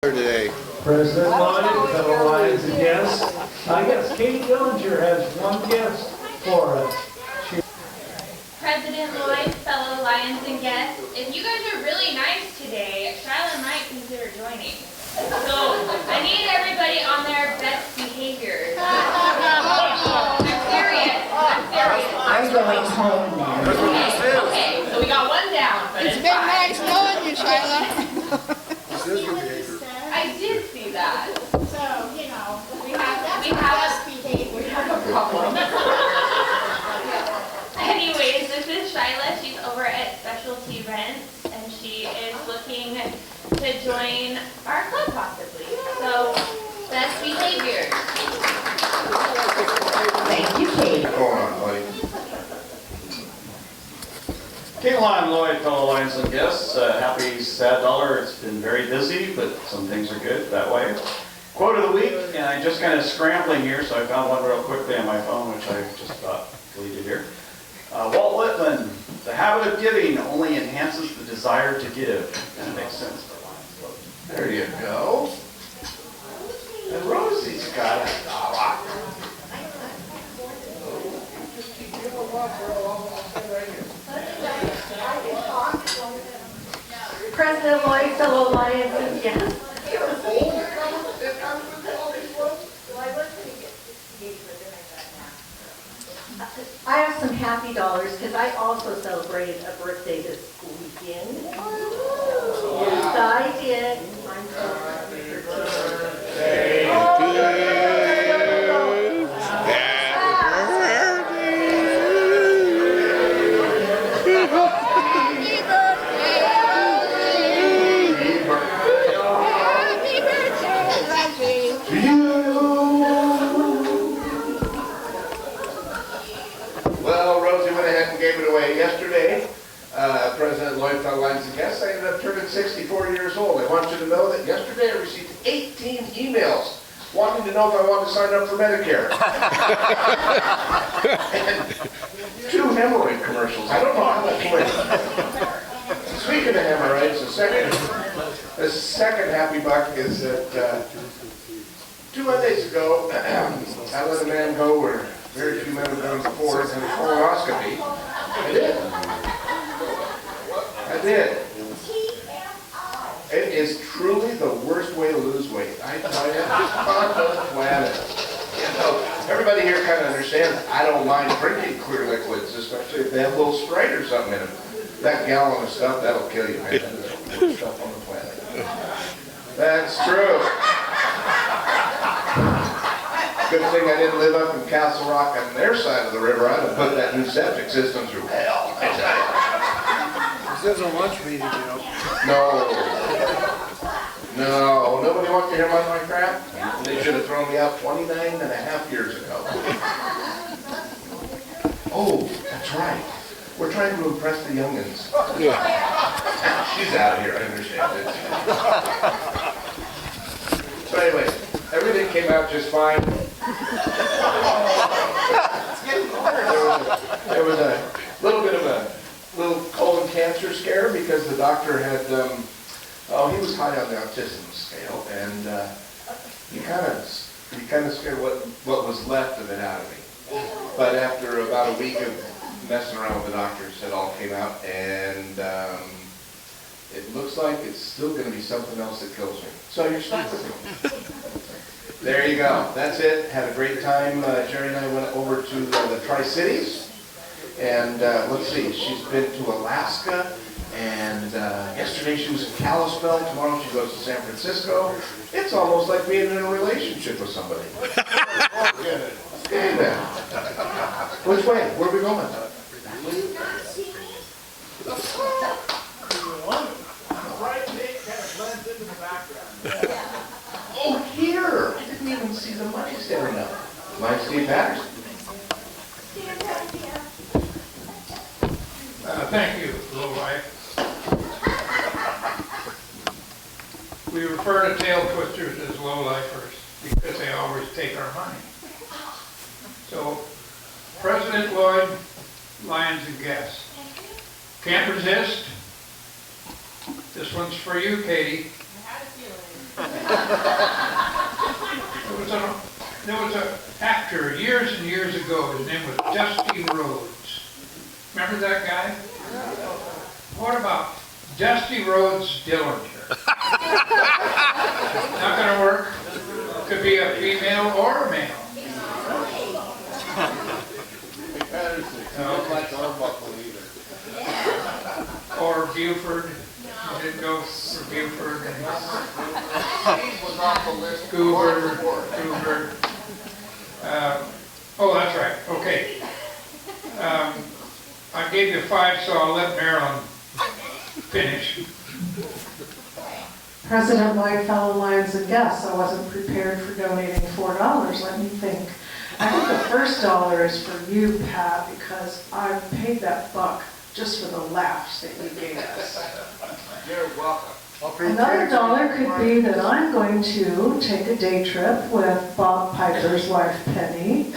Today. President Lloyd, fellow Lions and guests. I guess Katie Dillinger has one guest for us. President Lloyd, fellow Lions and guests, if you guys are really nice today, Shyla might consider joining. So I need everybody on their best behavior. I'm serious. I'm going home now. Okay, so we got one down, but It's been nice knowing you, Shyla. I did see that. So, you know, We have a problem. Anyways, this is Shyla. She's over at Specialty Rents, and she is looking to join our club possibly. So, best behavior. Thank you, Kate. Go on, buddy. Caroline Lloyd, fellow Lions and guests, happy sad dollar. It's been very busy, but some things are good that way. Quote of the week, and I'm just kind of scrambling here, so I found one real quickly on my phone, which I just thought deleted here. Walt Whitman, the habit of giving only enhances the desire to give. That makes sense for Lions Club. There you go. And Rosie's got a dollar. President Lloyd, fellow Lions and guests. I have some happy dollars because I also celebrated a birthday this weekend. Yes, I did. I'm so happy for happy birthday, Well, Rosie went ahead and gave it away yesterday. President Lloyd, fellow Lions and guests, I ended up turning 64 years old. I want you to know that yesterday I received 18 emails wanting to know if I wanted to sign up for Medicare. And 2 hemorrhoid commercials. I don't know how that went. Speaking of hemorrhoids, the second happy buck is that 2 Mondays ago, I let a man go where very few men have done before, and a colonoscopy. I did. I did. It is truly the worst way to lose weight. I tell you, on the planet. You know, everybody here kind of understands I don't mind drinking clear liquids, especially if they have a little Sprite or something in them. That gallon of stuff, that'll kill you, man. That is the worst stuff on the planet. That's true. Good thing I didn't live up in Castle Rock on their side of the river. I'd have put that new septic system through hell, I tell you. This isn't a lunch meeting, you know. No, nobody wants to hear my crap. They should have thrown me out 29 and a half years ago. Oh, that's right. We're trying to impress the youngins. She's out of here, I understand it. So anyway, everything came out just fine. There was a little bit of a little colon cancer scare because the doctor had, he was high on the autism scale, and he kind of scared what was left of it out of me. But after about a week of messing around with the doctors, it all came out, and it looks like it's still going to be something else that kills me. So you're stuck with me. There you go. That's it. Had a great time. Jerry and I went over to the Tri-Cities. And let's see, she's been to Alaska. And yesterday she was in Kalispell. Tomorrow she goes to San Francisco. It's almost like being in a relationship with somebody. Amen. Which way? Where are we going? Oh, here! I didn't even see the money standing up. Mike Steve Patterson. Thank you, little wife. We refer to tail twisters as low-lifers because they always take our money. So, President Lloyd, Lions and guests, can't resist. This one's for you, Katie. I had a feeling. There was an actor years and years ago, his name was Dusty Rhodes. Remember that guy? What about Dusty Rhodes Dillinger? Not gonna work? Could be a female or a male. Or Buford. You didn't go for Buford. Goober. Oh, that's right. Okay. I gave you 5, so I'll let Marilyn finish. President Lloyd, fellow Lions and guests, I wasn't prepared for donating $4. Let me think. I think the first dollar is for you, Pat, because I paid that buck just for the laughs that you gave us. You're welcome. Another dollar could be that I'm going to take a day trip with Bob Piper's wife, Penny,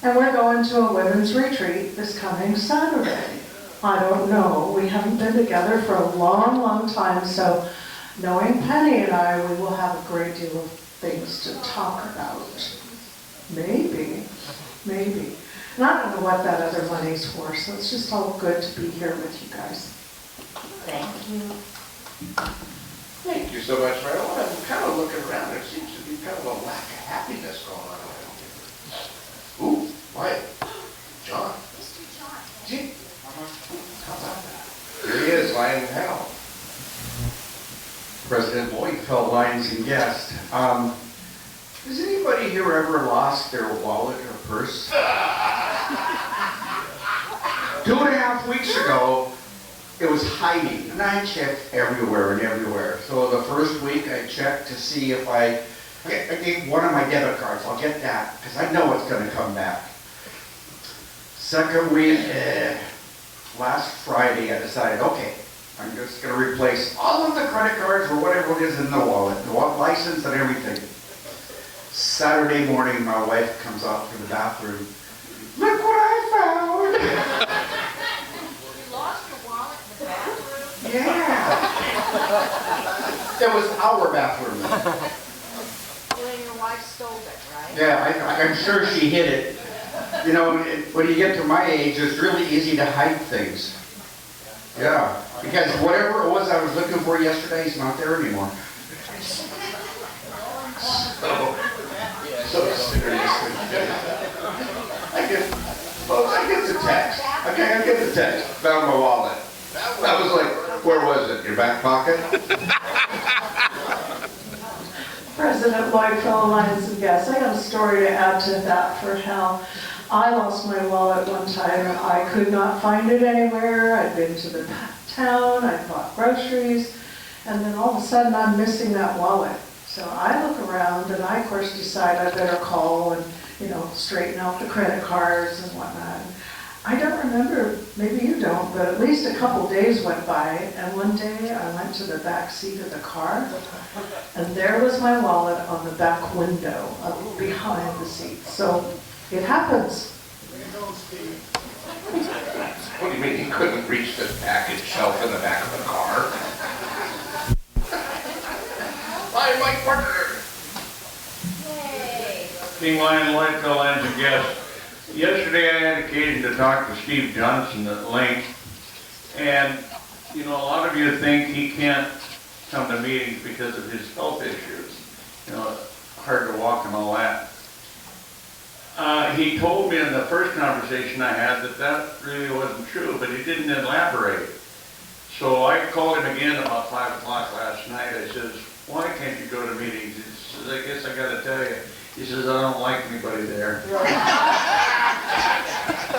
and we're going to a women's retreat this coming Saturday. I don't know. We haven't been together for a long, long time, so knowing Penny and I, we will have a great deal of things to talk about. Maybe. And I don't know what that other money's for, so it's just all good to be here with you guys. Thank you. Thank you so much, Marilyn. I'm kind of looking around. There seems to be kind of a lack of happiness going on around here. Ooh, Mike. John. Mr. John. Gee. How about that? Here he is, lying down. President Lloyd, fellow Lions and guests. Has anybody here ever lost their wallet or purse? 2.5 weeks ago, it was hiding, and I checked everywhere. So the first week I checked to see if I gave one of my debit cards. I'll get that, because I know it's going to come back. Second week, last Friday, I decided, okay, I'm just going to replace all of the credit cards or whatever it is in the wallet, the license and everything. Saturday morning, my wife comes out from the bathroom. Look what I found! You lost your wallet in the bathroom? Yeah. It was our bathroom. Well, your wife stole it, right? Yeah, I'm sure she hid it. You know, when you get to my age, it's really easy to hide things. Yeah, because whatever it was I was looking for yesterday is not there anymore. So seriously. I get the text. Okay, I get the text. Found my wallet. I was like, where was it? Your back pocket? President Lloyd, fellow Lions and guests, I got a story to add to that for how I lost my wallet one time and I could not find it anywhere. I'd been to the town, I bought groceries, and then all of a sudden I'm missing that wallet. So I look around and I, of course, decide I better call and, straighten out the credit cards and whatnot. I don't remember, maybe you don't, but at least a couple days went by, and one day I went to the back seat of the car, and there was my wallet on the back window behind the seat. So it happens. What do you mean you couldn't reach the package shelf in the back of the car? Hi, Mike Parker. King Lion, Lloyd, fellow Lions and guests. Yesterday I had occasion to talk to Steve Johnson at length, and a lot of you think he can't come to meetings because of his health issues, hard to walk and all that. He told me in the first conversation I had that really wasn't true, but he didn't elaborate. So I called him again about 5 o'clock last night. I says, why can't you go to meetings? He says, I guess I got to tell you. He says, I don't like anybody there.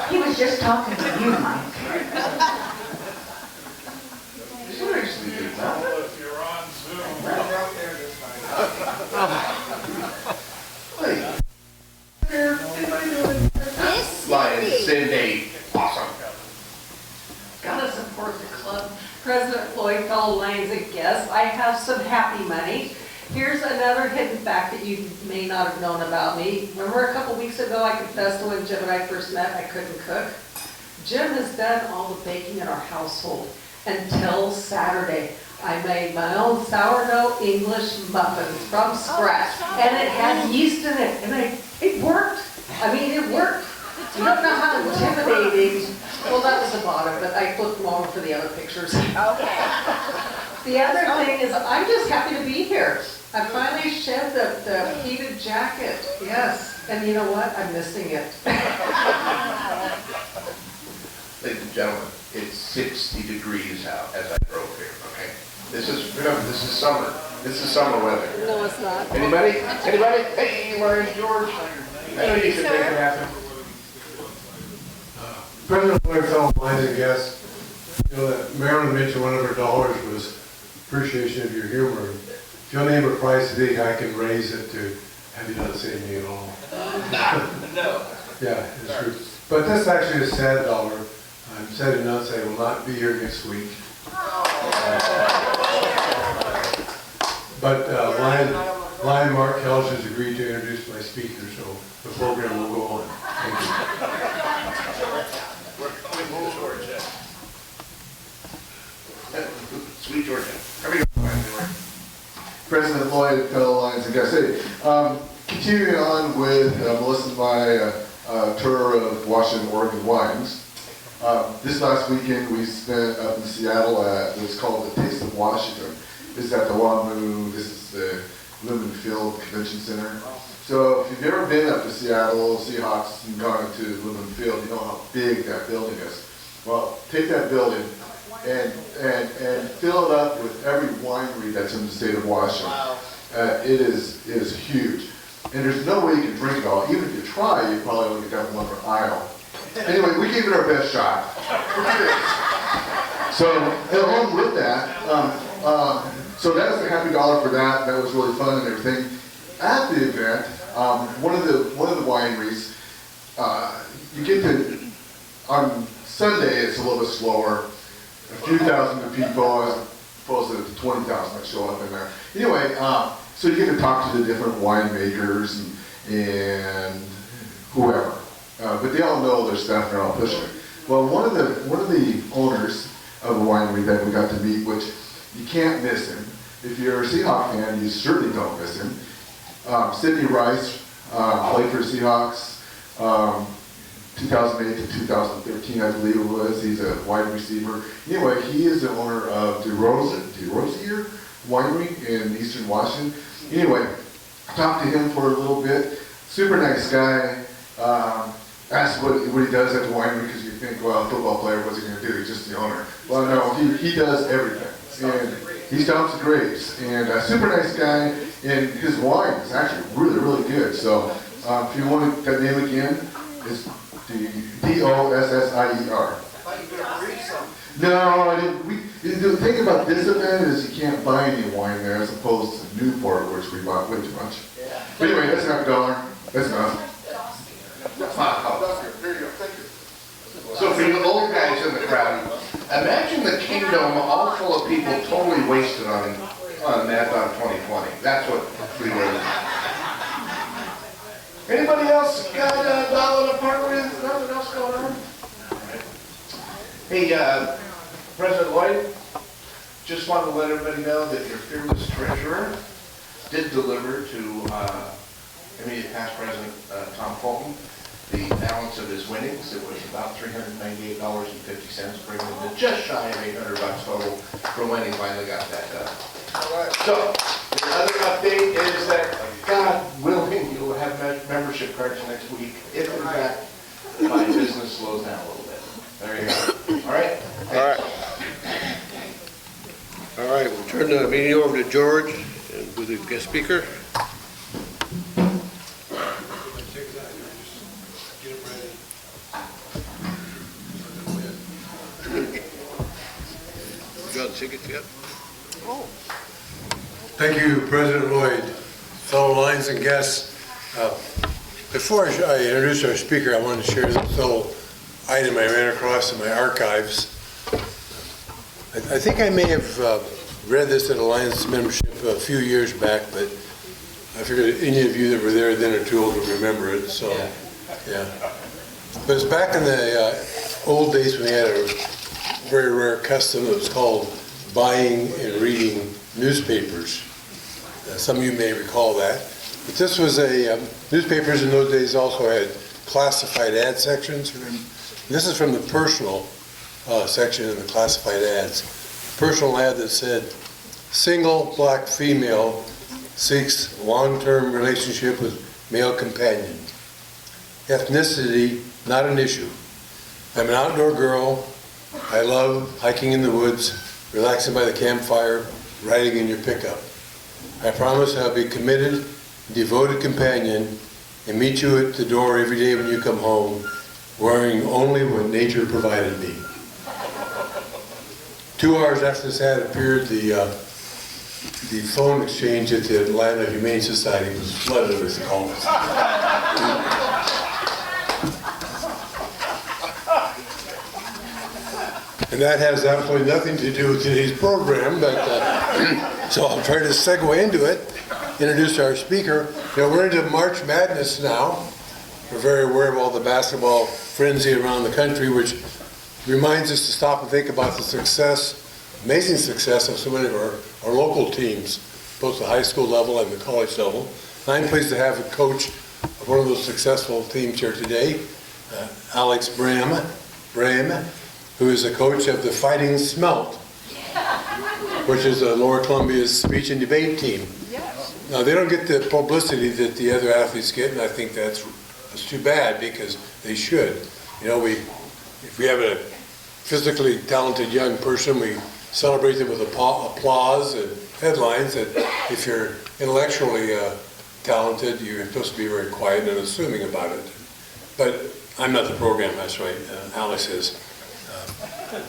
He was just talking to you, Mike. Seriously, dude, huh? If you're on Zoom. Right out there this night. Wait. Anybody doing Miss Lions, Cindy. Cindy. Awesome. Gotta support the club. President Lloyd, fellow Lions and guests, I have some happy money. Here's another hidden fact that you may not have known about me. Remember a couple weeks ago I confessed when Jim and I first met I couldn't cook? Jim has done all the baking in our household until Saturday. I made my own sourdough English muffins from scratch, and it had yeast in it, and it worked. I mean, it worked. You don't know how intimidating. Well, that was the bottom, but I flipped them over for the other pictures. Okay. The other thing is, I'm just happy to be here. I finally shed the heated jacket, yes. And you know what? I'm missing it. Ladies and gentlemen, it's 60 degrees out as I drove here, okay? Remember, this is summer. This is summer weather. No, it's not. Anybody? Anybody? Hey, Larry, George. I know you can make it happen. President Blair, fellow lines and guests, you know that Marilyn mentioned one of her dollars was appreciation of your humor. If you'll name a price, I think I can raise it to have you done the same thing at all. No. Yeah, it's true. But that's actually a sad dollar. I'm sad to announce I will not be here next week. But Lion Mark Helsch has agreed to introduce my speaker, so the program will go on. Thank you. Sweet Georgia. President Lloyd, fellow Lions and guests. Hey, continuing on with Melissa and my tour of Washington, Oregon wines. This last weekend we spent up in Seattle at what's called the Taste of Washington. This is at the Longview, this is the Longview Field Convention Center. So if you've ever been up to Seattle, Seahawks, and gone to Longview Field, you know how big that building is. Well, take that building and fill it up with every winery that's in the state of Washington. It is huge. And there's no way you can drink it all. Even if you try, you probably only get down one aisle. Anyway, we gave it our best shot. So, along with that, so that was a happy dollar for that. That was really fun and everything. At the event, one of the wineries, you get to, on Sunday it's a little bit slower. A few thousand people as opposed to the 20,000 that show up in there. Anyway, so you get to talk to the different winemakers and whoever. But they all know their stuff and they're all pushing it. Well, one of the owners of the winery that we got to meet, which you can't miss him. If you're a Seahawk fan, you certainly don't miss him. Sidney Rice played for the Seahawks 2008 to 2013, I believe it was. He's a wide receiver. Anyway, he is the owner of DeRosier Winery in Eastern Washington. Anyway, I talked to him for a little bit. Super nice guy. Asked what he does at the winery, because you think, well, a football player, what's he going to do? He's just the owner. Well, no, he does everything. And he stomps the grapes. And a super nice guy. And his wine is actually really, really good. So if you want that name again, it's Dossier. No, I didn't. The thing about this event is you can't buy any wine there as opposed to Newport, which we bought way too much. But anyway, that's $1. That's enough. Wow. There you go. Thank you. So for you old guys in the crowd, imagine the kingdom all full of people totally wasted on Marathon 2020. That's what we were. Anybody else got a dollar to part with? Nothing else going on? Hey, President Lloyd, just wanted to let everybody know that your fearless treasurer did deliver to immediate past President Tom Fulton the balance of his winnings. It was about $398.50, bringing him to just shy of $800 total from when he finally got that done. So, the other update is that, God willing, you'll have membership cards next week, if in fact my business slows down a little bit. There you go. All right? All right. All right, we'll turn the meeting over to George with the guest speaker. You got tickets yet? Oh. Thank you, President Lloyd, fellow Lions and guests. Before I introduce our speaker, I wanted to share this little item I ran across in my archives. I think I may have read this at a Lions membership a few years back, but I figured any of you that were there then or too old to remember it, so yeah. But it's back in the old days when we had a very rare custom that was called buying and reading newspapers. Some of you may recall that. But this was newspapers in those days also had classified ad sections. This is from the personal section in the classified ads. Personal ad that said, single black female seeks long-term relationship with male companion. Ethnicity, not an issue. I'm an outdoor girl. I love hiking in the woods, relaxing by the campfire, riding in your pickup. I promise I'll be committed, devoted companion, and meet you at the door every day when you come home, wearing only what nature provided me. 2 hours after this ad appeared, the phone exchange at the Atlanta Humane Society was flooded with calls. And that has absolutely nothing to do with today's program, but so I'll try to segue into it, introduce our speaker. We're into March Madness now. We're very aware of all the basketball frenzy around the country, which reminds us to stop and think about the success, amazing success of so many of our local teams, both the high school level and the college level. And I'm pleased to have a coach of one of those successful teams here today, Alex Brehm, who is the coach of the Fighting Smelt, which is Lower Columbia's speech and debate team. Now, they don't get the publicity that the other athletes get, and I think that's too bad because they should. If we have a physically talented young person, we celebrate them with applause and headlines. And if you're intellectually talented, you're supposed to be very quiet and unassuming about it. But I'm not the program, that's right. Alex is.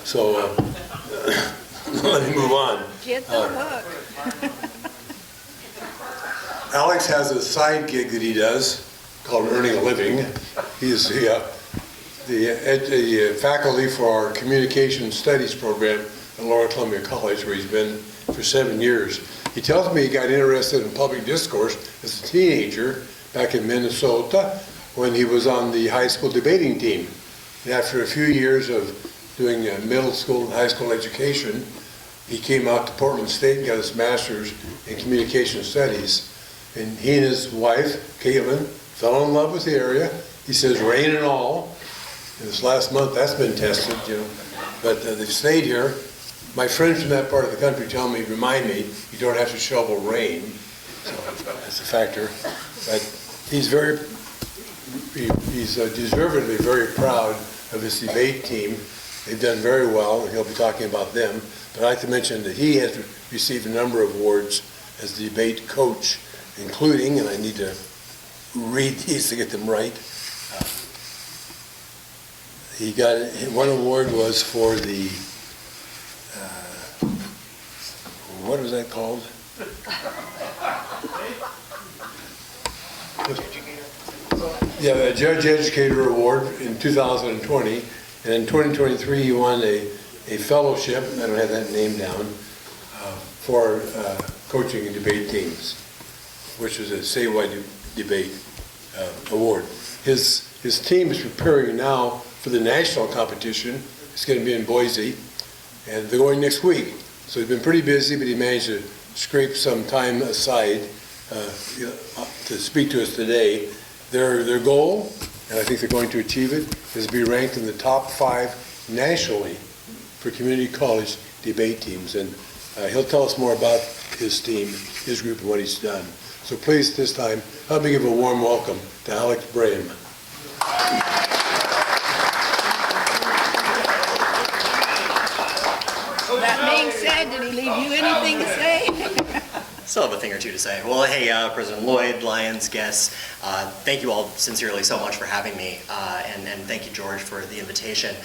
So let me move on. Get the hook. Alex has a side gig that he does called Earning a Living. He's the faculty for our Communication Studies program at Lower Columbia College, where he's been for 7 years. He tells me he got interested in public discourse as a teenager back in Minnesota when he was on the high school debating team. And after a few years of doing middle school and high school education, he came out to Portland State and got his master's in communication studies. And he and his wife, Caitlin, fell in love with the area. He says rain and all. And this last month, that's been tested, But they've stayed here. My friends from that part of the country remind me, you don't have to shovel rain. So that's a factor. But he's deservedly very proud of his debate team. They've done very well, and he'll be talking about them. But I'd like to mention that he has received a number of awards as the debate coach, including, and I need to read these to get them right. He got one award was for the what was that called? Yeah, the Judge Educator Award in 2020, and in 2023 he won a fellowship. I don't have that name down for coaching and debate teams, which is a statewide debate award. His team is preparing now for the national competition. It's going to be in Boise, and they're going next week. So he's been pretty busy, but he managed to scrape some time aside to speak to us today. Their goal, and I think they're going to achieve it, is to be ranked in the top 5 nationally for community college debate teams. And he'll tell us more about his team, his group, and what he's done. So please, this time, help me give a warm welcome to Alex Brehm. That being said, did he leave you anything to say? Still have a thing or two to say. Well, hey, President Lloyd, Lions, guests, thank you all sincerely so much for having me, and thank you, George, for the invitation.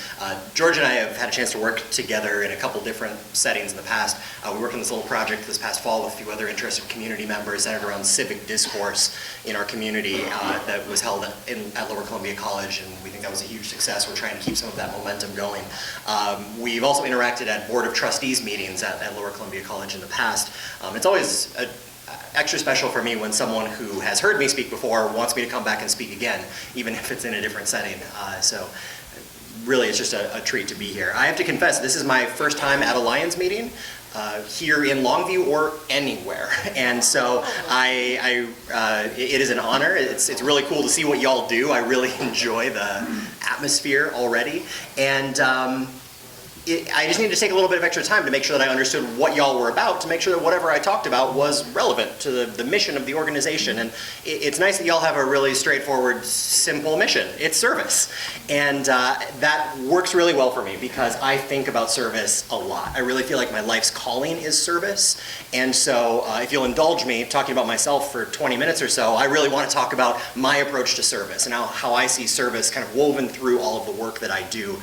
George and I have had a chance to work together in a couple different settings in the past. We worked on this little project this past fall with a few other interested community members centered around civic discourse in our community that was held at Lower Columbia College, and we think that was a huge success. We're trying to keep some of that momentum going. We've also interacted at Board of Trustees meetings at Lower Columbia College in the past. It's always extra special for me when someone who has heard me speak before wants me to come back and speak again, even if it's in a different setting. So really, it's just a treat to be here. I have to confess, this is my first time at a Lions meeting. here in Longview or anywhere. And so it is an honor. It's really cool to see what y'all do. I really enjoy the atmosphere already. And I just needed to take a little bit of extra time to make sure that I understood what y'all were about, to make sure that whatever I talked about was relevant to the mission of the organization. And it's nice that y'all have a really straightforward, simple mission. It's service. And that works really well for me because I think about service a lot. I really feel like my life's calling is service. And so if you'll indulge me talking about myself for 20 minutes or so, I really want to talk about my approach to service and how I see service kind of woven through all of the work that I do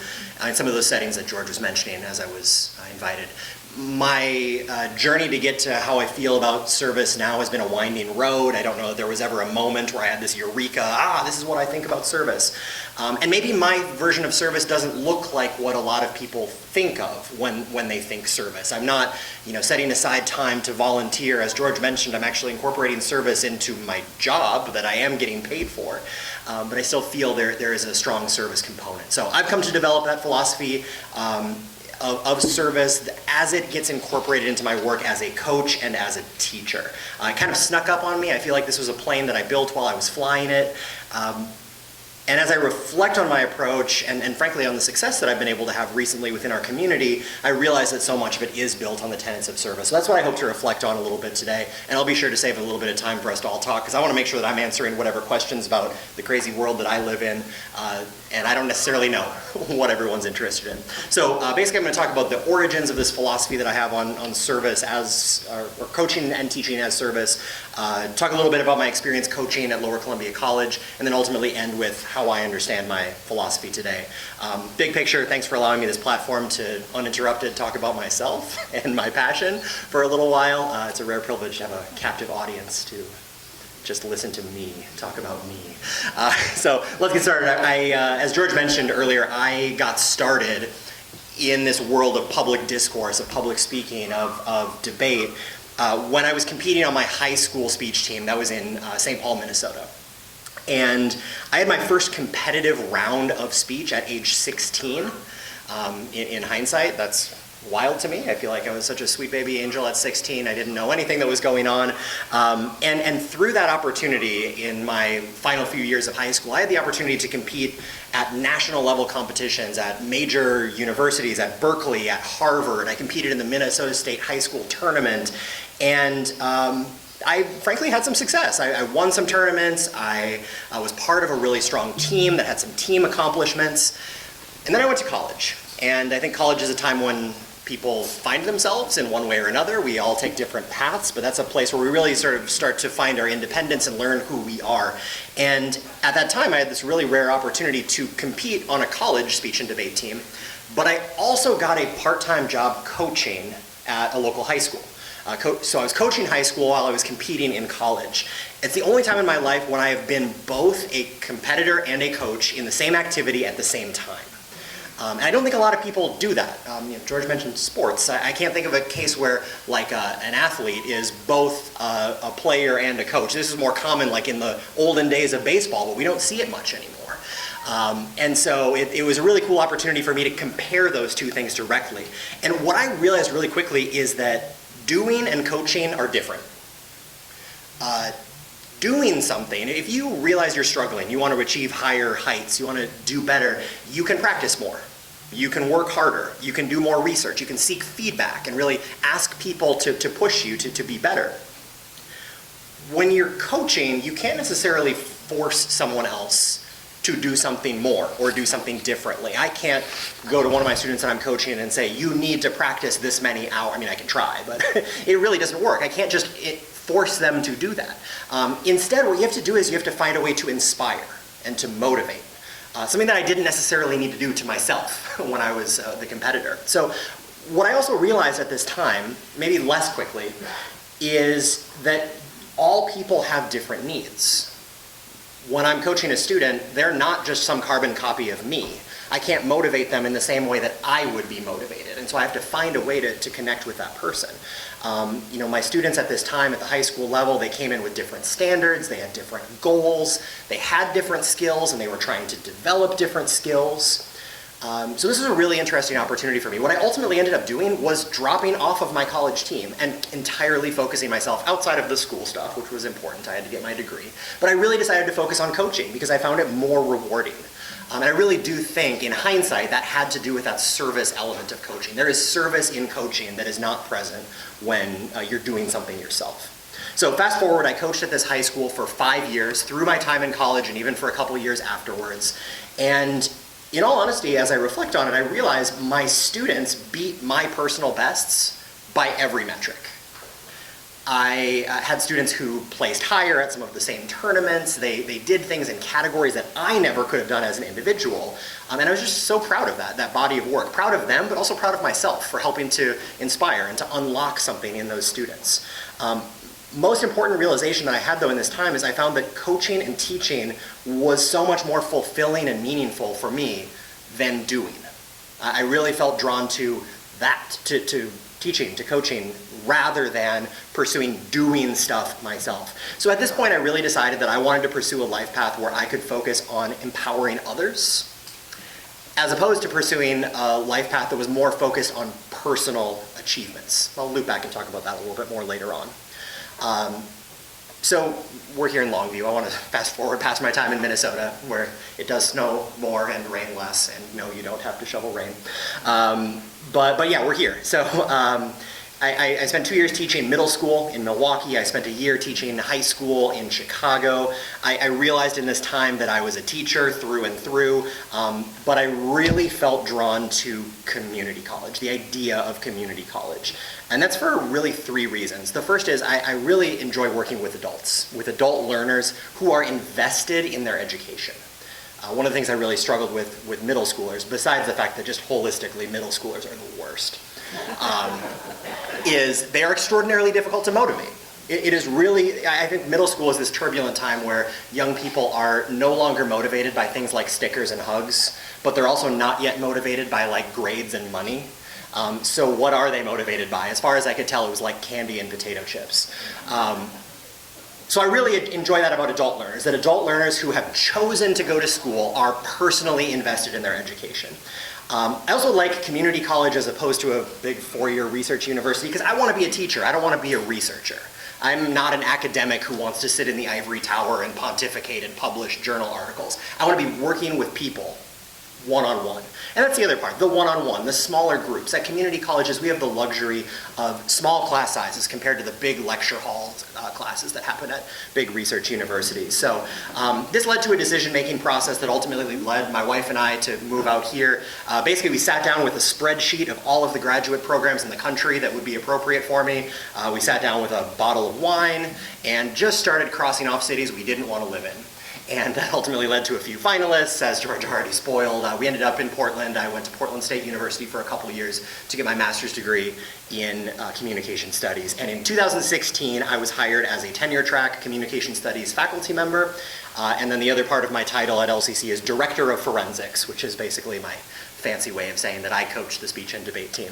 in some of those settings that George was mentioning as I was invited. My journey to get to how I feel about service now has been a winding road. I don't know that there was ever a moment where I had this eureka, this is what I think about service. And maybe my version of service doesn't look like what a lot of people think of when they think service. I'm not, setting aside time to volunteer. As George mentioned, I'm actually incorporating service into my job that I am getting paid for. But I still feel there is a strong service component. So I've come to develop that philosophy of service as it gets incorporated into my work as a coach and as a teacher. It kind of snuck up on me. I feel like this was a plane that I built while I was flying it. And as I reflect on my approach and frankly on the success that I've been able to have recently within our community, I realize that so much of it is built on the tenets of service. So that's what I hope to reflect on a little bit today. And I'll be sure to save a little bit of time for us to all talk because I want to make sure that I'm answering whatever questions about the crazy world that I live in. And I don't necessarily know what everyone's interested in. So basically I'm going to talk about the origins of this philosophy that I have on service or coaching and teaching as service. Talk a little bit about my experience coaching at Lower Columbia College, and then ultimately end with how I understand my philosophy today. Big picture, thanks for allowing me this platform to uninterrupted talk about myself and my passion for a little while. It's a rare privilege to have a captive audience to just listen to me talk about me. So let's get started. As George mentioned earlier, I got started in this world of public discourse, of public speaking, of debate, when I was competing on my high school speech team. That was in St. Paul, Minnesota. And I had my first competitive round of speech at age 16. In hindsight, that's wild to me. I feel like I was such a sweet baby angel at 16. I didn't know anything that was going on. And through that opportunity in my final few years of high school, I had the opportunity to compete at national level competitions at major universities, at Berkeley, at Harvard. I competed in the Minnesota State High School Tournament. And I frankly had some success. I won some tournaments. I was part of a really strong team that had some team accomplishments. And then I went to college. And I think college is a time when people find themselves in one way or another. We all take different paths, but that's a place where we really sort of start to find our independence and learn who we are. And at that time, I had this really rare opportunity to compete on a college speech and debate team, but I also got a part-time job coaching at a local high school. So I was coaching high school while I was competing in college. It's the only time in my life when I have been both a competitor and a coach in the same activity at the same time. And I don't think a lot of people do that. George mentioned sports. I can't think of a case where an athlete is both a player and a coach. This is more common like in the olden days of baseball, but we don't see it much anymore. And so it was a really cool opportunity for me to compare those two things directly. And what I realized really quickly is that doing and coaching are different. Doing something, if you realize you're struggling, you want to achieve higher heights, you want to do better, you can practice more. You can work harder. You can do more research. You can seek feedback and really ask people to push you to be better. When you're coaching, you can't necessarily force someone else to do something more or do something differently. I can't go to one of my students that I'm coaching and say, you need to practice this many hours. I mean, I can try, but it really doesn't work. I can't just force them to do that. Instead, what you have to do is you have to find a way to inspire and to motivate. Something that I didn't necessarily need to do to myself when I was the competitor. So what I also realized at this time, maybe less quickly, is that all people have different needs. When I'm coaching a student, they're not just some carbon copy of me. I can't motivate them in the same way that I would be motivated. And so I have to find a way to connect with that person. My students at this time at the high school level, they came in with different standards, they had different goals, they had different skills, and they were trying to develop different skills. So this is a really interesting opportunity for me. What I ultimately ended up doing was dropping off of my college team and entirely focusing myself outside of the school stuff, which was important. I had to get my degree. But I really decided to focus on coaching because I found it more rewarding. And I really do think, in hindsight, that had to do with that service element of coaching. There is service in coaching that is not present when you're doing something yourself. So fast forward, I coached at this high school for 5 years, through my time in college and even for a couple of years afterwards. And in all honesty, as I reflect on it, I realize my students beat my personal bests by every metric. I had students who placed higher at some of the same tournaments. They did things in categories that I never could have done as an individual. And I was just so proud of that body of work. Proud of them, but also proud of myself for helping to inspire and to unlock something in those students. Most important realization that I had though in this time is I found that coaching and teaching was so much more fulfilling and meaningful for me than doing. I really felt drawn to that, to teaching, to coaching, rather than pursuing doing stuff myself. So at this point I really decided that I wanted to pursue a life path where I could focus on empowering others, as opposed to pursuing a life path that was more focused on personal achievements. I'll loop back and talk about that a little bit more later on. So we're here in Longview. I want to fast forward past my time in Minnesota, where it does snow more and rain less, and no, you don't have to shovel rain. But yeah, we're here. So I spent 2 years teaching middle school in Milwaukee. I spent a year teaching high school in Chicago. I realized in this time that I was a teacher through and through, but I really felt drawn to community college, the idea of community college. And that's for really 3 reasons. The first is I really enjoy working with adults, with adult learners who are invested in their education. One of the things I really struggled with middle schoolers, besides the fact that just holistically middle schoolers are the worst, is they are extraordinarily difficult to motivate. It is really, I think middle school is this turbulent time where young people are no longer motivated by things like stickers and hugs, but they're also not yet motivated by like grades and money. So what are they motivated by? As far as I could tell, it was like candy and potato chips. So I really enjoy that about adult learners, that adult learners who have chosen to go to school are personally invested in their education. I also like community college as opposed to a big 4-year research university because I want to be a teacher. I don't want to be a researcher. I'm not an academic who wants to sit in the ivory tower and pontificate and publish journal articles. I want to be working with people one-on-one. And that's the other part, the one-on-one, the smaller groups. At community colleges, we have the luxury of small class sizes compared to the big lecture hall classes that happen at big research universities. So this led to a decision-making process that ultimately led my wife and I to move out here. Basically, we sat down with a spreadsheet of all of the graduate programs in the country that would be appropriate for me. We sat down with a bottle of wine and just started crossing off cities we didn't want to live in. And that ultimately led to a few finalists, as George already spoiled. We ended up in Portland. I went to Portland State University for a couple of years to get my master's degree in communication studies. And in 2016, I was hired as a tenure-track communication studies faculty member. And then the other part of my title at LCC is Director of Forensics, which is basically my fancy way of saying that I coach the speech and debate team.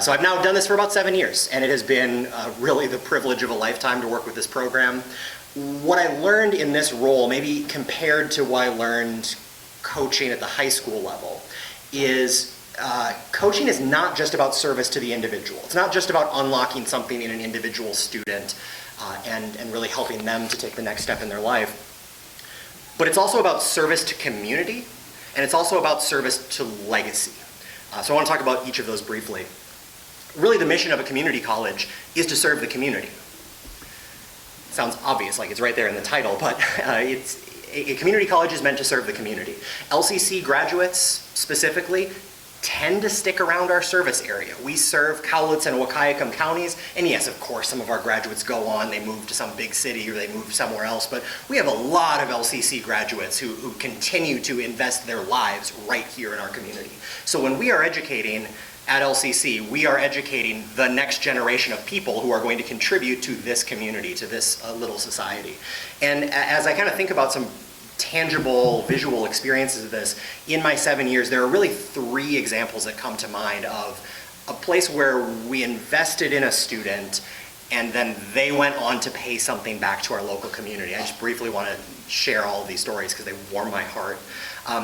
So I've now done this for about 7 years, and it has been really the privilege of a lifetime to work with this program. What I learned in this role, maybe compared to what I learned coaching at the high school level, is coaching is not just about service to the individual. It's not just about unlocking something in an individual student and really helping them to take the next step in their life. But it's also about service to community, and it's also about service to legacy. So I want to talk about each of those briefly. Really, the mission of a community college is to serve the community. Sounds obvious, like it's right there in the title, but a community college is meant to serve the community. LCC graduates, specifically, tend to stick around our service area. We serve Cowlitz and Wahkiakum counties, and yes, of course, some of our graduates go on, they move to some big city or they move somewhere else, but we have a lot of LCC graduates who continue to invest their lives right here in our community. So when we are educating at LCC, we are educating the next generation of people who are going to contribute to this community, to this little society. And as I kind of think about some tangible, visual experiences of this, in my 7 years, there are really 3 examples that come to mind of a place where we invested in a student and then they went on to pay something back to our local community. I just briefly want to share all of these stories because they warm my heart.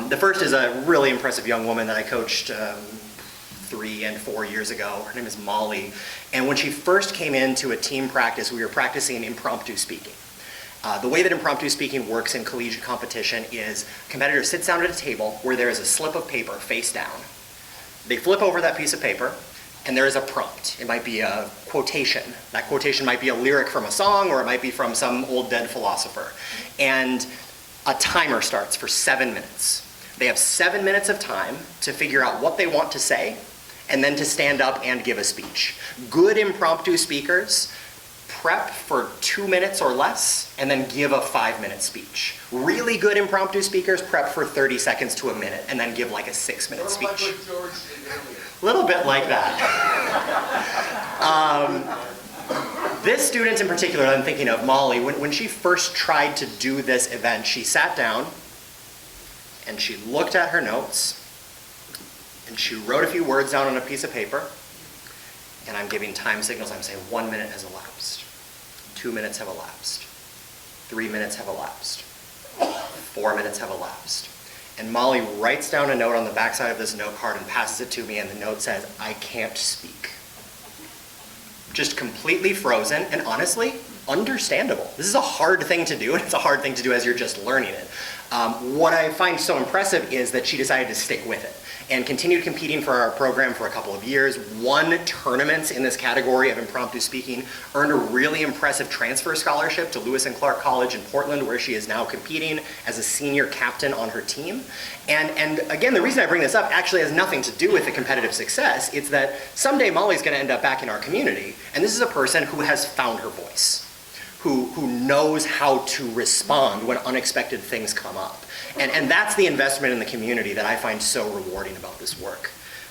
The first is a really impressive young woman that I coached 3 and 4 years ago. Her name is Molly. And when she first came into a team practice, we were practicing impromptu speaking. The way that impromptu speaking works in collegiate competition is a competitor sits down at a table where there is a slip of paper face down. They flip over that piece of paper, and there is a prompt. It might be a quotation. That quotation might be a lyric from a song, or it might be from some old dead philosopher. And a timer starts for 7 minutes. They have 7 minutes of time to figure out what they want to say, and then to stand up and give a speech. Good impromptu speakers prep for 2 minutes or less, and then give a 5-minute speech. Really good impromptu speakers prep for 30 seconds to a minute, and then give like a 6-minute speech. A little bit like that. This student in particular, I'm thinking of, Molly, when she first tried to do this event, she sat down, and she looked at her notes, and she wrote a few words down on a piece of paper, and I'm giving time signals. I'm saying 1 minute has elapsed, 2 minutes have elapsed, 3 minutes have elapsed, 4 minutes have elapsed. And Molly writes down a note on the backside of this note card and passes it to me, and the note says, "I can't speak." Just completely frozen, and honestly, understandable. This is a hard thing to do, and it's a hard thing to do as you're just learning it. What I find so impressive is that she decided to stick with it and continued competing for our program for a couple of years, won tournaments in this category of impromptu speaking, earned a really impressive transfer scholarship to Lewis and Clark College in Portland, where she is now competing as a senior captain on her team. And again, the reason I bring this up actually has nothing to do with the competitive success. It's that someday Molly's going to end up back in our community, and this is a person who has found her voice, who knows how to respond when unexpected things come up. And that's the investment in the community that I find so rewarding about this work.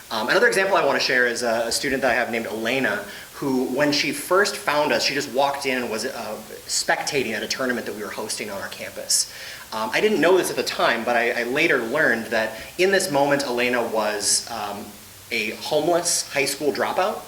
Another example I want to share is a student that I have named Elena, who when she first found us, she just walked in and was spectating at a tournament that we were hosting on our campus. I didn't know this at the time, but I later learned that in this moment, Elena was a homeless high school dropout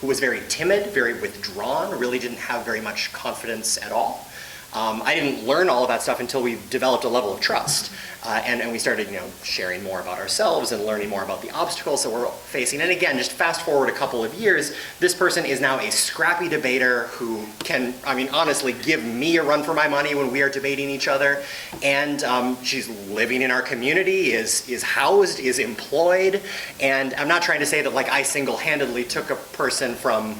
who was very timid, very withdrawn, really didn't have very much confidence at all. I didn't learn all of that stuff until we developed a level of trust. And we started, sharing more about ourselves and learning more about the obstacles that we're facing. And again, just fast forward a couple of years, this person is now a scrappy debater who can, honestly, give me a run for my money when we are debating each other. And she's living in our community, is housed, is employed. And I'm not trying to say that I single-handedly took a person from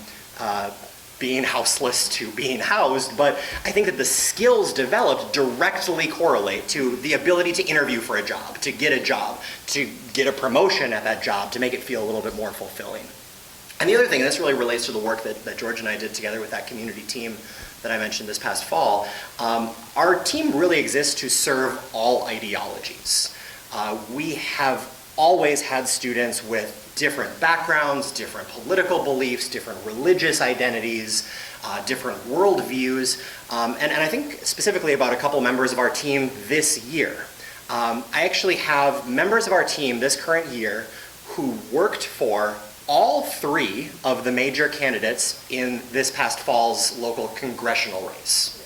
being houseless to being housed, but I think that the skills developed directly correlate to the ability to interview for a job, to get a promotion at that job, to make it feel a little bit more fulfilling. And the other thing, and this really relates to the work that George and I did together with that community team that I mentioned this past fall, our team really exists to serve all ideologies. We have always had students with different backgrounds, different political beliefs, different religious identities, different worldviews, and I think specifically about a couple members of our team this year. I actually have members of our team this current year who worked for all 3 of the major candidates in this past fall's local congressional race.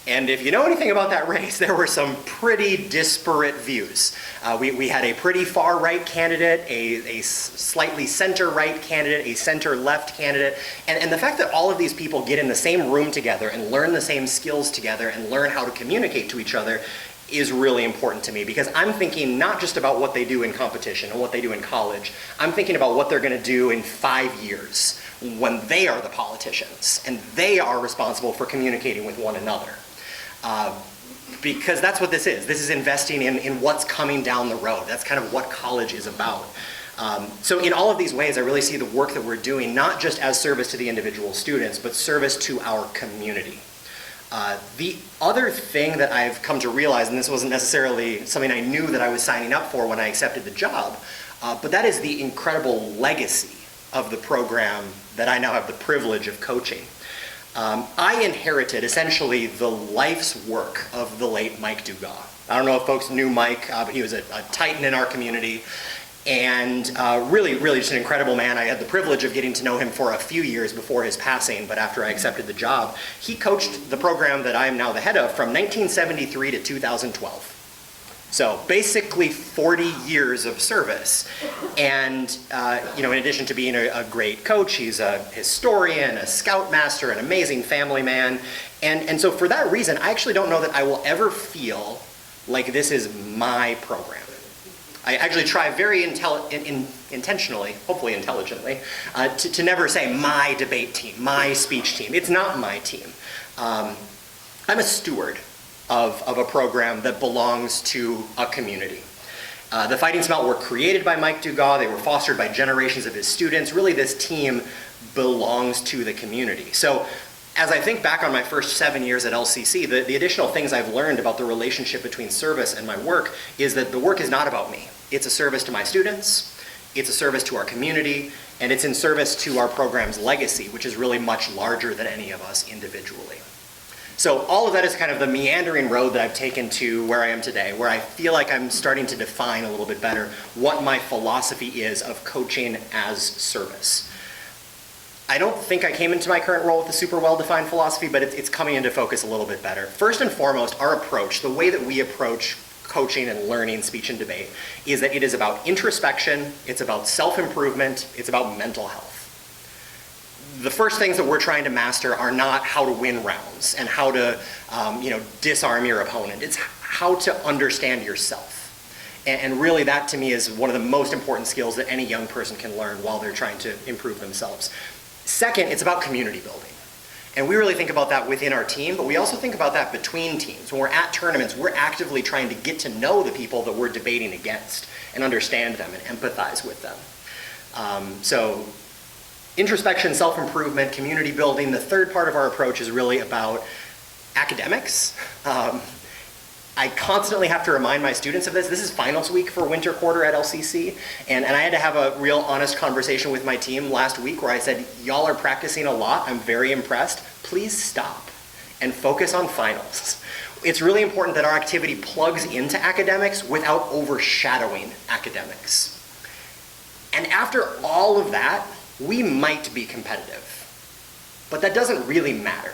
And if you know anything about that race, there were some pretty disparate views. We had a pretty far-right candidate, a slightly center-right candidate, a center-left candidate, and the fact that all of these people get in the same room together and learn the same skills together and learn how to communicate to each other is really important to me, because I'm thinking not just about what they do in competition and what they do in college. I'm thinking about what they're going to do in 5 years when they are the politicians and they are responsible for communicating with one another. Because that's what this is. This is investing in what's coming down the road. That's kind of what college is about. So in all of these ways, I really see the work that we're doing not just as service to the individual students, but service to our community. The other thing that I've come to realize, and this wasn't necessarily something I knew that I was signing up for when I accepted the job, but that is the incredible legacy of the program that I now have the privilege of coaching. I inherited essentially the life's work of the late Mike Dugas. I don't know if folks knew Mike, but he was a titan in our community. and really just an incredible man. I had the privilege of getting to know him for a few years before his passing, but after I accepted the job, he coached the program that I am now the head of from 1973 to 2012. So basically 40 years of service. And in addition to being a great coach, he's a historian, a scoutmaster, an amazing family man. And so for that reason, I actually don't know that I will ever feel like this is my program. I actually try very intentionally, hopefully intelligently, to never say my debate team, my speech team. It's not my team. I'm a steward of a program that belongs to a community. The Fighting Smelt were created by Mike Dugas. They were fostered by generations of his students. Really, this team belongs to the community. So as I think back on my first 7 years at LCC, the additional things I've learned about the relationship between service and my work is that the work is not about me. It's a service to my students, it's a service to our community, and it's in service to our program's legacy, which is really much larger than any of us individually. So all of that is kind of the meandering road that I've taken to where I am today, where I feel like I'm starting to define a little bit better what my philosophy is of coaching as service. I don't think I came into my current role with a super well-defined philosophy, but it's coming into focus a little bit better. First and foremost, our approach, the way that we approach coaching and learning speech and debate, is that it is about introspection, it's about self-improvement, it's about mental health. The first things that we're trying to master are not how to win rounds and how to disarm your opponent. It's how to understand yourself. And really that to me is one of the most important skills that any young person can learn while they're trying to improve themselves. Second, it's about community building. And we really think about that within our team, but we also think about that between teams. When we're at tournaments, we're actively trying to get to know the people that we're debating against and understand them and empathize with them. So introspection, self-improvement, community building. The third part of our approach is really about academics. I constantly have to remind my students of this. This is finals week for winter quarter at LCC, and I had to have a real honest conversation with my team last week where I said, y'all are practicing a lot, I'm very impressed, please stop and focus on finals. It's really important that our activity plugs into academics without overshadowing academics. And after all of that, we might be competitive, but that doesn't really matter.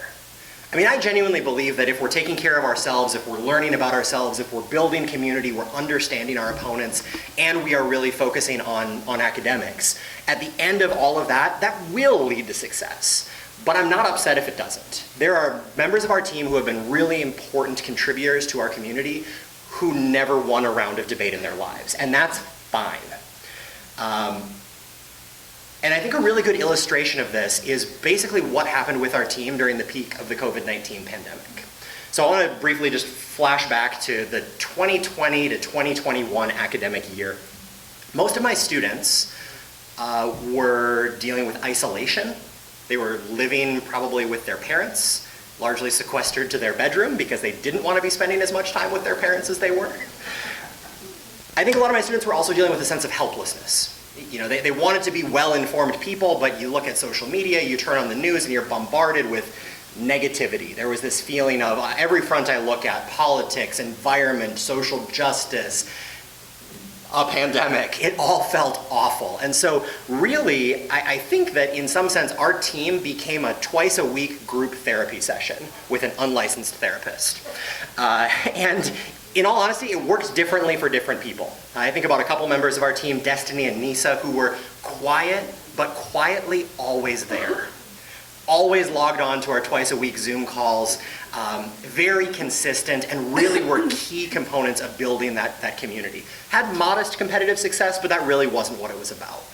I mean, I genuinely believe that if we're taking care of ourselves, if we're learning about ourselves, if we're building community, we're understanding our opponents, and we are really focusing on academics, at the end of all of that, that will lead to success. But I'm not upset if it doesn't. There are members of our team who have been really important contributors to our community who never won a round of debate in their lives, and that's fine. And I think a really good illustration of this is basically what happened with our team during the peak of the COVID-19 pandemic. So I want to briefly just flash back to the 2020 to 2021 academic year. Most of my students were dealing with isolation. They were living probably with their parents, largely sequestered to their bedroom because they didn't want to be spending as much time with their parents as they were. I think a lot of my students were also dealing with a sense of helplessness. You know, they wanted to be well-informed people, but you look at social media, you turn on the news, and you're bombarded with negativity. There was this feeling of every front I look at, politics, environment, social justice, a pandemic, it all felt awful. And so really, I think that in some sense, our team became a twice-a-week group therapy session with an unlicensed therapist. And in all honesty, it works differently for different people. I think about a couple members of our team, Destiny and Nisa, who were quiet, but quietly always there. Always logged on to our twice-a-week Zoom calls, very consistent, and really were key components of building that community. Had modest competitive success, but that really wasn't what it was about.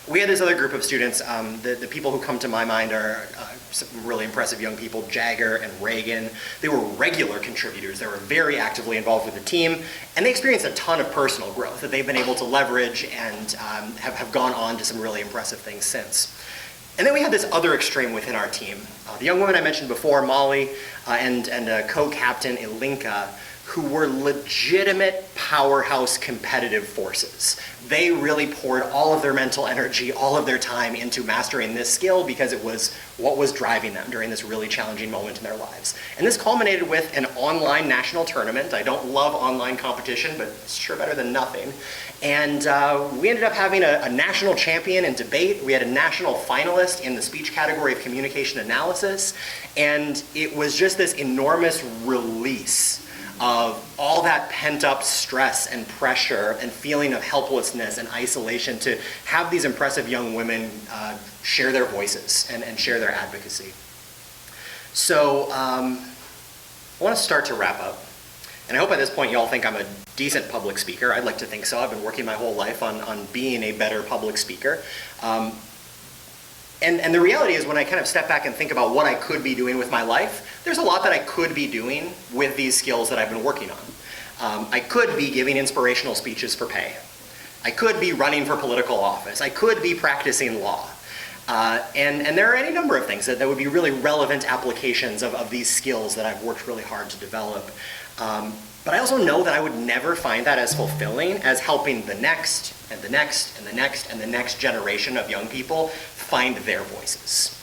We had this other group of students, the people who come to my mind are some really impressive young people, Jagger and Reagan. They were regular contributors. They were very actively involved with the team, and they experienced a ton of personal growth that they've been able to leverage and have gone on to some really impressive things since. And then we had this other extreme within our team. The young woman I mentioned before, Molly, and co-captain Ilinka, who were legitimate powerhouse competitive forces. They really poured all of their mental energy, all of their time into mastering this skill because it was what was driving them during this really challenging moment in their lives. And this culminated with an online national tournament. I don't love online competition, but it's sure better than nothing. And we ended up having a national champion in debate. We had a national finalist in the speech category of communication analysis. And it was just this enormous release of all that pent-up stress and pressure and feeling of helplessness and isolation to have these impressive young women share their voices and share their advocacy. So I want to start to wrap up. And I hope at this point you all think I'm a decent public speaker. I'd like to think so. I've been working my whole life on being a better public speaker. And the reality is when I kind of step back and think about what I could be doing with my life, there's a lot that I could be doing with these skills that I've been working on. I could be giving inspirational speeches for pay. I could be running for political office. I could be practicing law. And there are any number of things that would be really relevant applications of these skills that I've worked really hard to develop. But I also know that I would never find that as fulfilling as helping the next and the next and the next and the next generation of young people find their voices.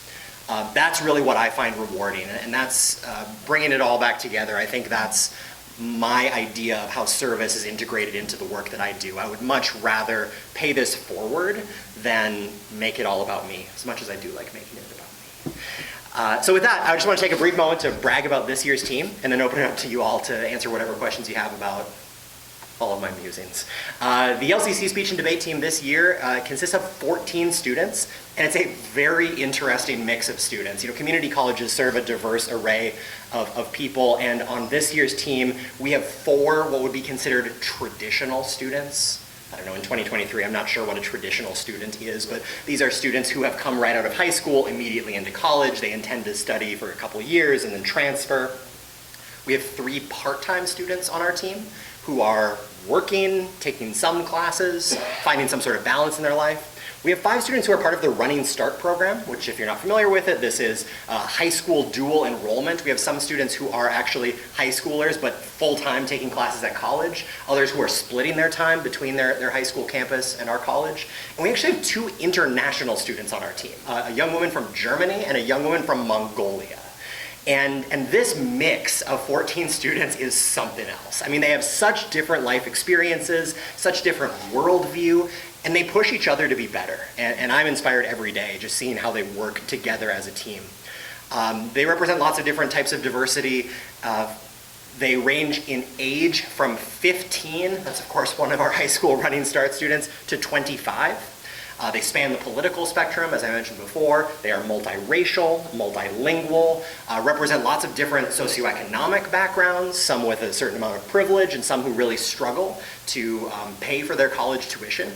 That's really what I find rewarding, and that's bringing it all back together. I think that's my idea of how service is integrated into the work that I do. I would much rather pay this forward than make it all about me, as much as I do like making it about me. So with that, I just want to take a brief moment to brag about this year's team and then open it up to you all to answer whatever questions you have about all of my musings. The LCC speech and debate team this year consists of 14 students, and it's a very interesting mix of students. You know, community colleges serve a diverse array of people, and on this year's team, we have 4 what would be considered traditional students. I don't know, in 2023, I'm not sure what a traditional student is, but these are students who have come right out of high school, immediately into college. They intend to study for a couple years and then transfer. We have 3 part-time students on our team who are working, taking some classes, finding some sort of balance in their life. We have 5 students who are part of the Running Start program, which if you're not familiar with it, this is high school dual enrollment. We have some students who are actually high schoolers, but full-time taking classes at college. Others who are splitting their time between their high school campus and our college. And we actually have 2 international students on our team, a young woman from Germany and a young woman from Mongolia. And this mix of 14 students is something else. I mean, they have such different life experiences, such different worldview, and they push each other to be better. And I'm inspired every day just seeing how they work together as a team. They represent lots of different types of diversity. They range in age from 15, that's of course one of our high school Running Start students, to 25. They span the political spectrum, as I mentioned before. They are multiracial, multilingual, represent lots of different socioeconomic backgrounds, some with a certain amount of privilege and some who really struggle to pay for their college tuition.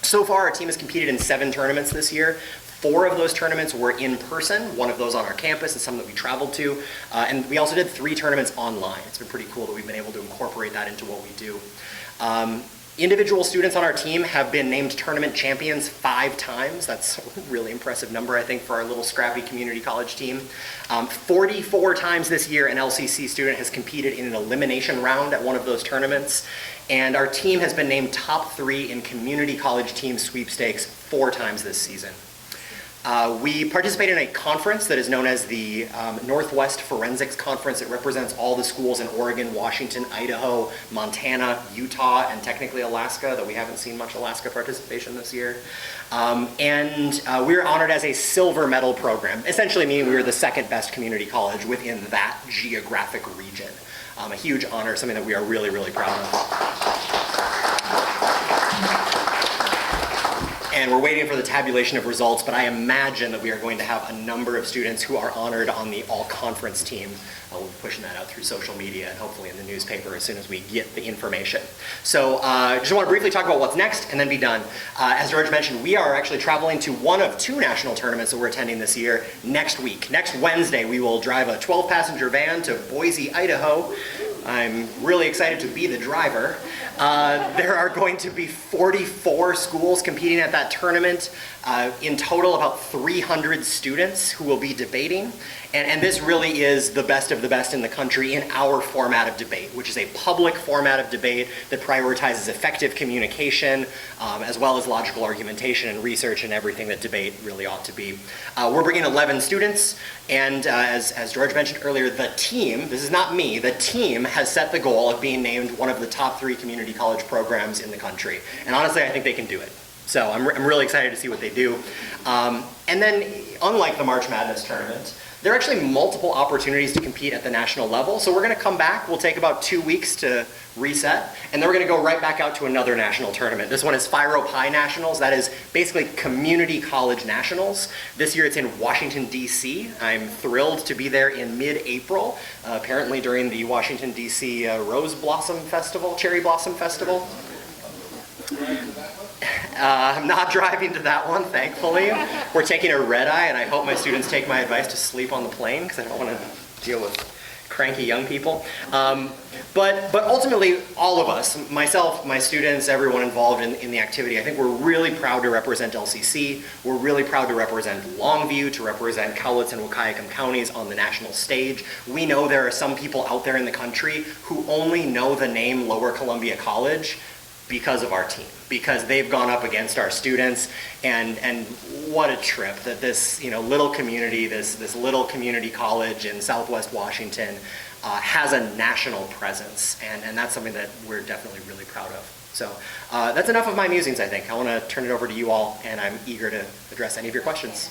So far, our team has competed in 7 tournaments this year. 4 of those tournaments were in person, 1 of those on our campus and some that we traveled to. And we also did 3 tournaments online. It's been pretty cool that we've been able to incorporate that into what we do. Individual students on our team have been named tournament champions 5 times. That's a really impressive number, I think, for our little scrappy community college team. 44 times this year, an LCC student has competed in an elimination round at one of those tournaments. And our team has been named top 3 in community college team sweepstakes 4 times this season. We participate in a conference that is known as the Northwest Forensics Conference. It represents all the schools in Oregon, Washington, Idaho, Montana, Utah, and technically Alaska, though we haven't seen much Alaska participation this year. And we were honored as a silver medal program, essentially meaning we were the 2nd best community college within that geographic region. A huge honor, something that we are really, really proud of. And we're waiting for the tabulation of results, but I imagine that we are going to have a number of students who are honored on the all-conference team. We'll be pushing that out through social media and hopefully in the newspaper as soon as we get the information. So just want to briefly talk about what's next and then be done. As George mentioned, we are actually traveling to one of 2 national tournaments that we're attending this year next week. Next Wednesday, we will drive a 12-passenger van to Boise, Idaho, I'm really excited to be the driver. There are going to be 44 schools competing at that tournament. In total, about 300 students who will be debating. And this really is the best of the best in the country in our format of debate, which is a public format of debate that prioritizes effective communication, as well as logical argumentation and research and everything that debate really ought to be. We're bringing 11 students, and as George mentioned earlier, the team, this is not me, the team has set the goal of being named one of the top 3 community college programs in the country. And honestly, I think they can do it. So I'm really excited to see what they do. And then, unlike the March Madness tournament, there are actually multiple opportunities to compete at the national level. So we're going to come back. We'll take about 2 weeks to reset, and then we're going to go right back out to another national tournament. This one is Phi Pi Nationals. That is basically community college nationals. This year it's in Washington, D.C. I'm thrilled to be there in mid-April, apparently during the Washington, D.C. Rose Blossom Festival, Cherry Blossom Festival. I'm not driving to that one, thankfully. We're taking a red eye, and I hope my students take my advice to sleep on the plane, because I don't want to deal with cranky young people. But ultimately, all of us, myself, my students, everyone involved in the activity, I think we're really proud to represent LCC. We're really proud to represent Longview, to represent Cowlitz and Wahkiakum counties on the national stage. We know there are some people out there in the country who only know the name Lower Columbia College because of our team, because they've gone up against our students, and what a trip that this little community, this little community college in Southwest Washington has a national presence, and that's something that we're definitely really proud of. So that's enough of my musings, I think. I want to turn it over to you all, and I'm eager to address any of your questions.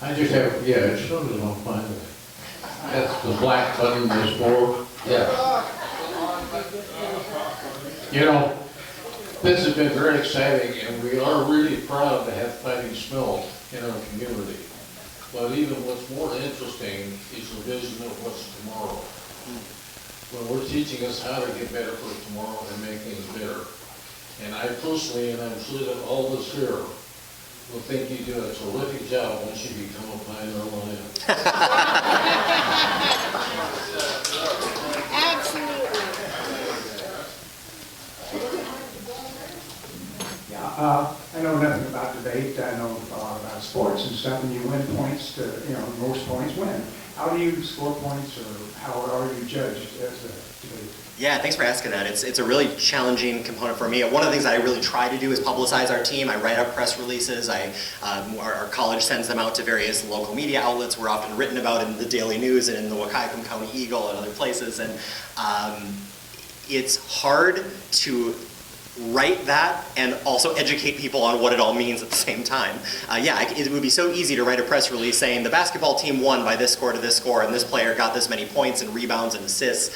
I just have, yeah, it shows it on fine. That's the black button is for. Yeah. This has been very exciting, and we are really proud to have fighting spirit in our community. But even what's more interesting is the vision of what's tomorrow. When we're teaching us how to get better for tomorrow and make things better. And I personally, and I'm sure that all of us here, will think you do a terrific job once you become a Pioneer Lion. Yeah, I know nothing about debate. I know a lot about sports and stuff, and you win points to, most points win. How do you score points, or how are you judged as a debate? Yeah, thanks for asking that. It's a really challenging component for me. One of the things that I really try to do is publicize our team. I write up press releases. Our college sends them out to various local media outlets. We're often written about in the Daily News and in the Wahkiakum County Eagle and other places. And it's hard to write that and also educate people on what it all means at the same time. It would be so easy to write a press release saying the basketball team won by this score to this score, and this player got this many points and rebounds and assists.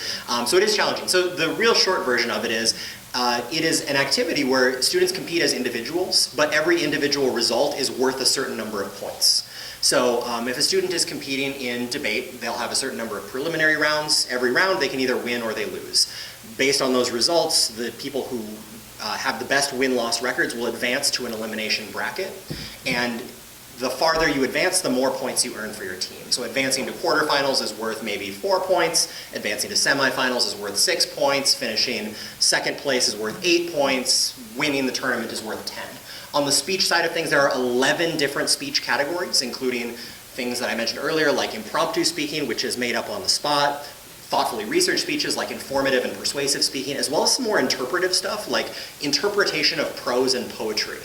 So it is challenging. So the real short version of it is an activity where students compete as individuals, but every individual result is worth a certain number of points. So if a student is competing in debate, they'll have a certain number of preliminary rounds. Every round they can either win or they lose. Based on those results, the people who have the best win-loss records will advance to an elimination bracket. And the farther you advance, the more points you earn for your team. So advancing to quarterfinals is worth maybe 4 points. Advancing to semifinals is worth 6 points. Finishing second place is worth 8 points. Winning the tournament is worth 10. On the speech side of things, there are 11 different speech categories, including things that I mentioned earlier, like impromptu speaking, which is made up on the spot, thoughtfully researched speeches like informative and persuasive speaking, as well as some more interpretive stuff like interpretation of prose and poetry.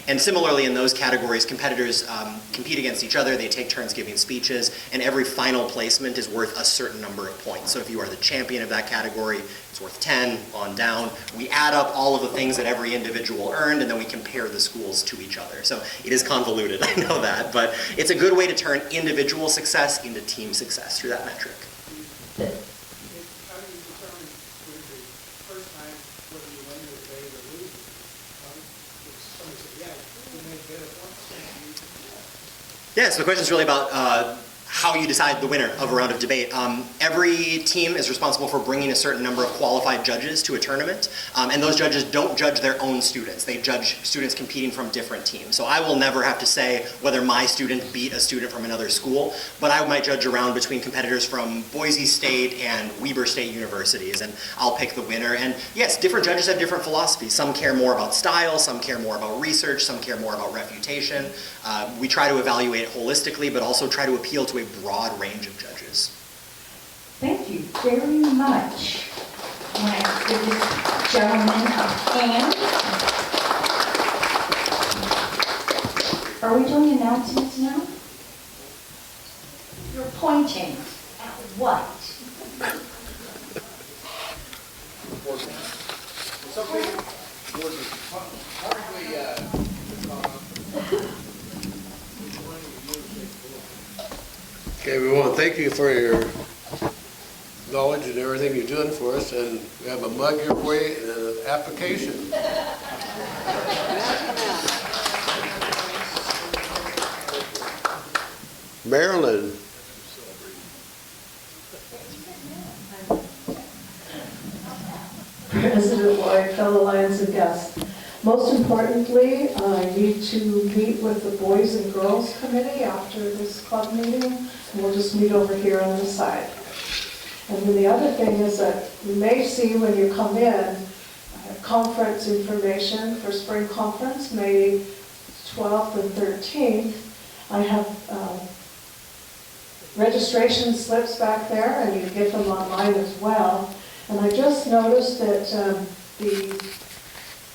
And similarly, in those categories, competitors compete against each other. They take turns giving speeches, and every final placement is worth a certain number of points. So if you are the champion of that category, it's worth 10 on down. We add up all of the things that every individual earned, and then we compare the schools to each other. So it is convoluted, I know that, but it's a good way to turn individual success into team success through that metric. Yeah, so the question is really about how you decide the winner of a round of debate. Every team is responsible for bringing a certain number of qualified judges to a tournament, and those judges don't judge their own students. They judge students competing from different teams. So I will never have to say whether my student beat a student from another school, but I might judge a round between competitors from Boise State and Weber State Universities, and I'll pick the winner. And yes, different judges have different philosophies. Some care more about style, some care more about research, some care more about reputation. We try to evaluate it holistically, but also try to appeal to a broad range of judges. Thank you very much. Next is this gentleman of Anne. Are we doing announcements now? You're pointing at what? Okay, we want to thank you for your knowledge and everything you're doing for us, and we have a mug here for you and an application. Marilyn. President Lloyd, fellow Lions and guests. Most importantly, I need to meet with the Boys and Girls Committee after this club meeting, and we'll just meet over here on the side. And then the other thing is that you may see when you come in, conference information for spring conference, May 12th and 13th. I have registration slips back there, and you get them online as well. And I just noticed that the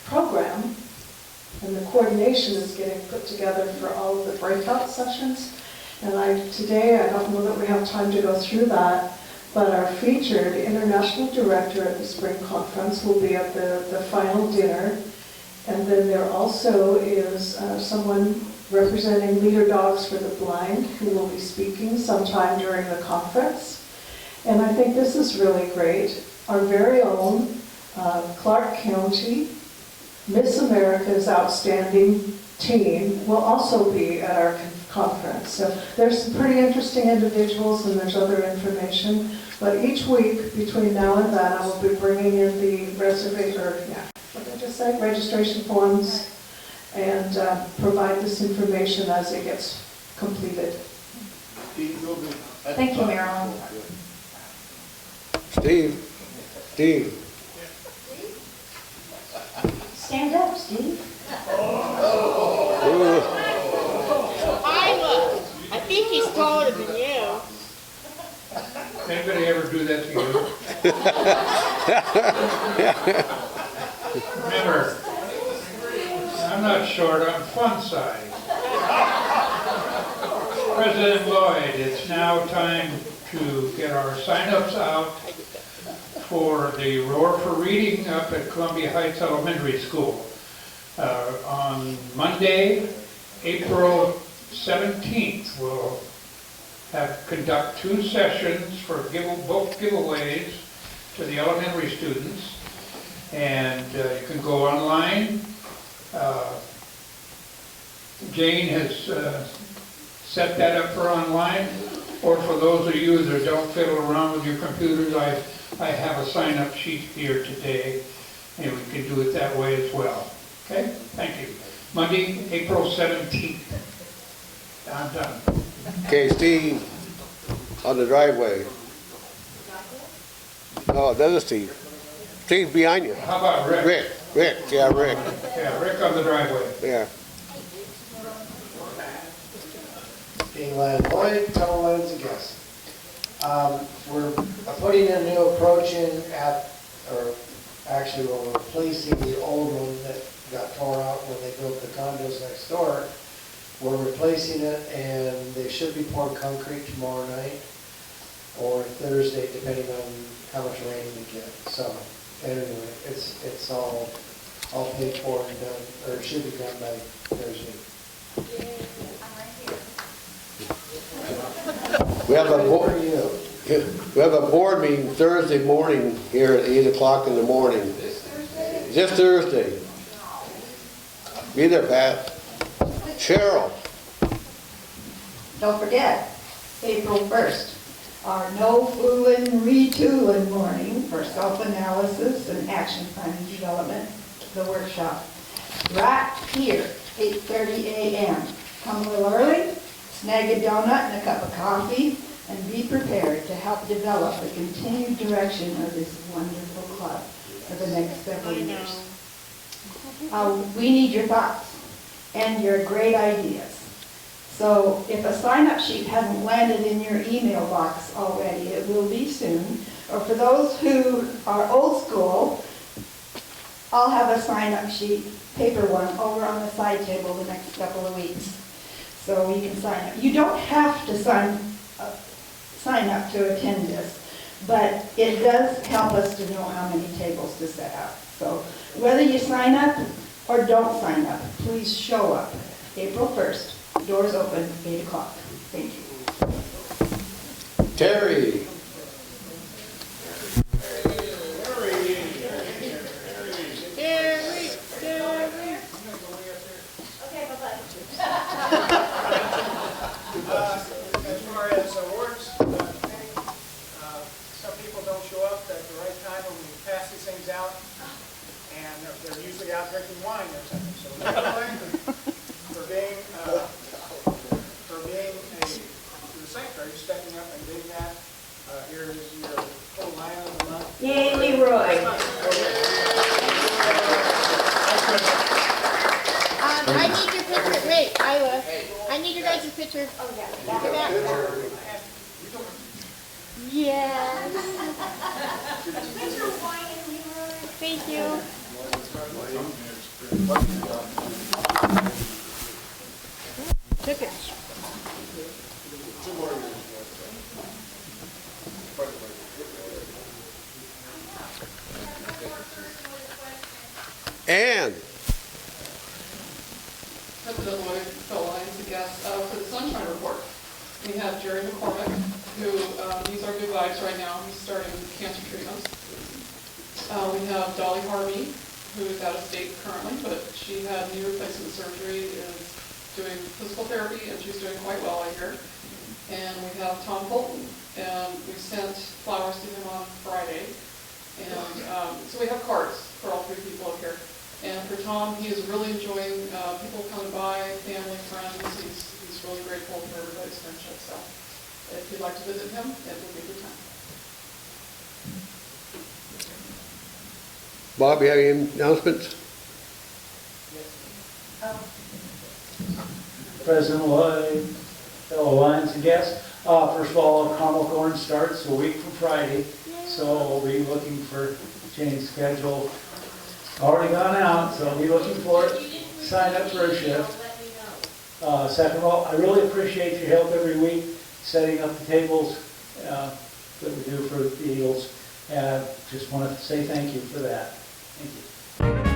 program and the coordination is getting put together for all of the breakout sessions. And today, I don't know that we have time to go through that, but our featured international director at the spring conference will be at the final dinner. And then there also is someone representing Leader Dogs for the Blind who will be speaking sometime during the conference. And I think this is really great. Our very own Clark County Miss America's Outstanding Team will also be at our conference. So there's some pretty interesting individuals, and there's other information. But each week between now and then, I will be bringing in the registration forms and provide this information as it gets completed. Thank you, Marilyn. Steve. Stand up, Steve. I think he's taller than you. Anybody ever do that to you? Remember, I'm not short, I'm fun size. President Lloyd, it's now time to get our sign-ups out for the Roar for Reading up at Columbia Heights Elementary School. On Monday, April 17th, we'll conduct 2 sessions for book giveaways to the elementary students. And you can go online. Jane has set that up for online. Or for those of you that don't fiddle around with your computers, I have a sign-up sheet here today, and we can do it that way as well. Okay? Thank you. Monday, April 17th. I'm done. Okay, Steve, on the driveway. Oh, that is Steve. Steve behind you. How about Rick? Rick, yeah, Rick. Yeah, Rick on the driveway. Yeah. Being Lloyd, fellow Lions and guests. We're putting a new approach in we're replacing the old one that got torn out when they built the condos next door. We're replacing it, and they should be poured concrete tomorrow night or Thursday, depending on how much rain we get. So anyway, it's all paid for and done, or it should be done by Thursday. We have a board meeting Thursday morning here at 8 o'clock in the morning. This Thursday. Be there, Pat. Cheryl. Don't forget, April 1st, our no foolin' retoolin' morning for self-analysis and action planning development, the workshop. Right here, 8:30 a.m. Come a little early, snag a donut and a cup of coffee, and be prepared to help develop the continued direction of this wonderful club for the next several years. We need your thoughts and your great ideas. So if a sign-up sheet hasn't landed in your email box already, it will be soon. Or for those who are old school, I'll have a sign-up sheet, paper one, over on the side table the next couple of weeks. So you can sign up. You don't have to sign up to attend this, but it does help us to know how many tables to set up. So whether you sign up or don't sign up, please show up. April 1st, doors open, 8 o'clock. Thank you. Terry. As far as awards, some people don't show up at the right time when we pass these things out, and they're usually out drinking wine or something. So for being the secretary, stepping up and doing that, here is your full Lion of the Month. Yay, Leroy. I need your picture. Wait, Isla. I need your guys' picture. Oh, yeah. Yes. Thank you. Took it. And President Lloyd, fellow Lions and guests, for the Sunshine Report, we have Jerry McCormick, who needs our good vibes right now. He's starting cancer treatments. We have Dolly Harvey, who is out of state currently, but she had knee replacement surgery, is doing physical therapy, and she's doing quite well, I hear. And we have Tom Bolton, and we sent flowers to him on Friday. And so we have cards for all 3 people up here. And for Tom, he is really enjoying people coming by, family, friends. He's really grateful for everybody's friendship. So if you'd like to visit him, it will be a good time. Bob, you have any announcements? President Lloyd, fellow Lions and guests. First of all, Carmel Corn starts a week from Friday, so we'll be looking for change schedule. Already gone out, so I'll be looking for it. Sign up for a shift. Second of all, I really appreciate your help every week setting up the tables that we do for the Eagles. And just want to say thank you for that. Thank you.